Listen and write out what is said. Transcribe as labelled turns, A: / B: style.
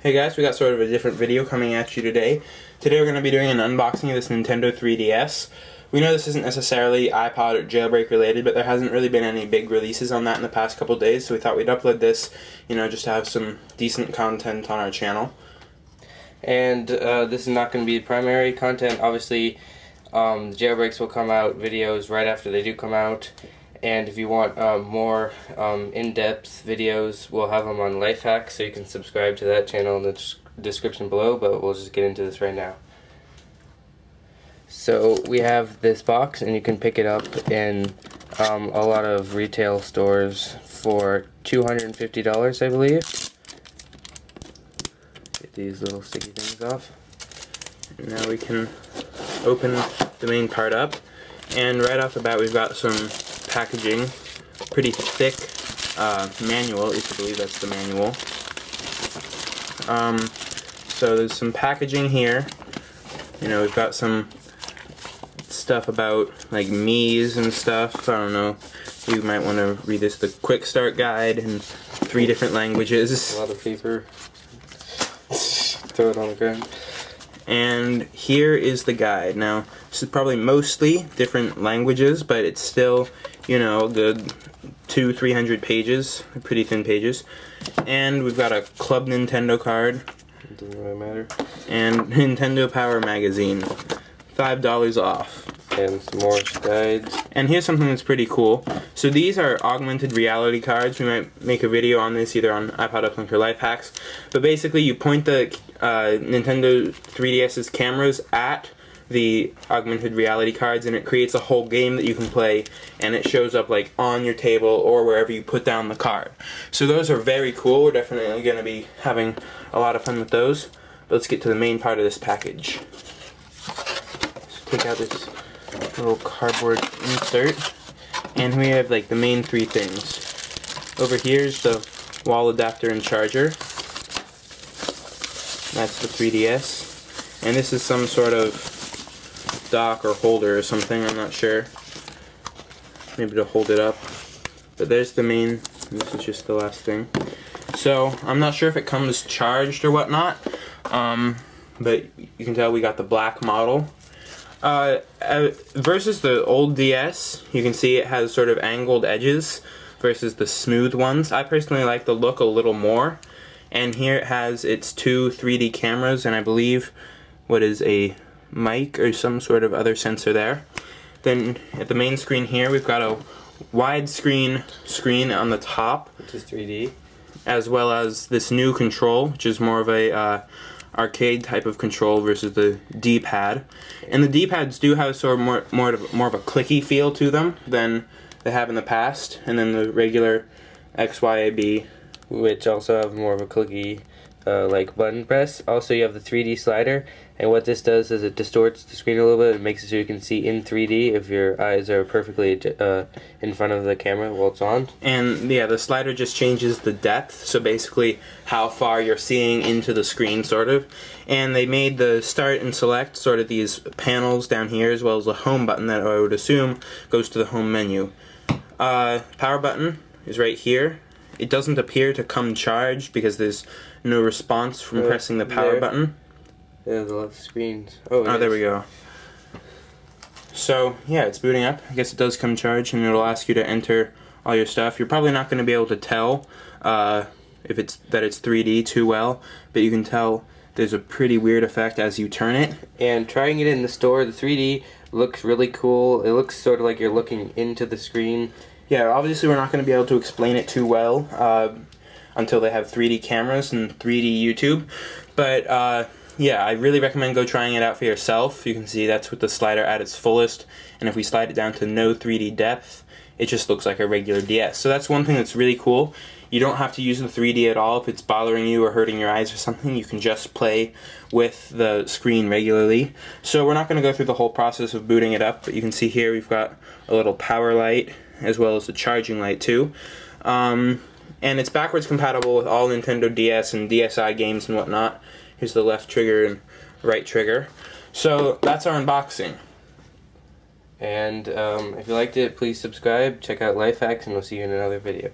A: Hey guys, we got sort of a different video coming at you today. Today we're going to be doing an unboxing of this Nintendo 3DS. We know this isn't necessarily iPod or jailbreak related, but there hasn't really been any big releases on that in the past couple days, so we thought we'd upload this, just to have some decent content on our channel.
B: And this is not going to be primary content. Obviously, the jailbreaks will come out videos right after they do come out. And if you want more in-depth videos, we'll have them on Lifehacks, so you can subscribe to that channel in the description below, but we'll just get into this right now. So we have this box, and you can pick it up in a lot of retail stores for $250, I believe. Get these little sticky things off.
A: And now we can open the main part up, and right off the bat we've got some packaging, pretty thick manual, at least I believe that's the manual. So there's some packaging here. We've got some stuff about like Mii's and stuff. I don't know. You might want to read this. The quick start guide in 3 different languages.
B: A lot of paper. Throw it on the ground.
A: And here is the guide. Now, this is probably mostly different languages, but it's still, a good 200-300 pages, pretty thin pages. And we've got a Club Nintendo card.
B: It doesn't really matter.
A: And Nintendo Power Magazine, $5 off.
B: And some more guides.
A: And here's something that's pretty cool. So these are augmented reality cards. We might make a video on this either on iPod Uplink or Lifehacks. But basically you point the Nintendo 3DS's cameras at the augmented reality cards, and it creates a whole game that you can play, and it shows up like on your table or wherever you put down the card. So those are very cool. We're definitely going to be having a lot of fun with those. But let's get to the main part of this package. So take out this little cardboard insert, and we have like the main 3 things. Over here is the wall adapter and charger. That's the 3DS, and this is some sort of dock or holder or something, I'm not sure. Maybe to hold it up. But there's the main, and this is just the last thing. So I'm not sure if it comes charged or whatnot, but you can tell we got the black model. Versus the old DS, you can see it has sort of angled edges versus the smooth ones. I personally like the look a little more. And here it has its 2 3D cameras, and I believe what is a mic or some sort of other sensor there. Then at the main screen here we've got a widescreen screen on the top,
B: which is 3D,
A: as well as this new control, which is more of a arcade type of control versus the D-pad. And the D-pads do have sort of more of a clicky feel to them than they have in the past. And then the regular X, Y, A, B,
B: which also have more of a clicky like button press. Also, you have the 3D slider, and what this does is it distorts the screen a little bit. It makes it so you can see in 3D if your eyes are perfectly in front of the camera while it's on.
A: And yeah, the slider just changes the depth, so basically how far you're seeing into the screen, sort of. And they made the start and select sort of these panels down here, as well as the home button that I would assume goes to the home menu. Power button is right here. It doesn't appear to come charged because there's no response from pressing the power button.
B: Yeah, the left screens.
A: Oh, there we go. So, yeah, it's booting up. I guess it does come charged, and it'll ask you to enter all your stuff. You're probably not going to be able to tell if it's 3D too well, but you can tell there's a pretty weird effect as you turn it.
B: And trying it in the store, the 3D looks really cool. It looks sort of like you're looking into the screen.
A: Yeah, obviously we're not going to be able to explain it too well until they have 3D cameras and 3D YouTube. But yeah, I really recommend go trying it out for yourself. You can see that's with the slider at its fullest. And if we slide it down to no 3D depth, it just looks like a regular DS. So that's one thing that's really cool. You don't have to use the 3D at all if it's bothering you or hurting your eyes or something. You can just play with the screen regularly. So we're not going to go through the whole process of booting it up, but you can see here we've got a little power light as well as a charging light too. And it's backwards compatible with all Nintendo DS and DSi games and whatnot. Here's the left trigger and right trigger. So that's our unboxing.
B: And if you liked it, please subscribe, check out Lifehacks, and we'll see you in another video.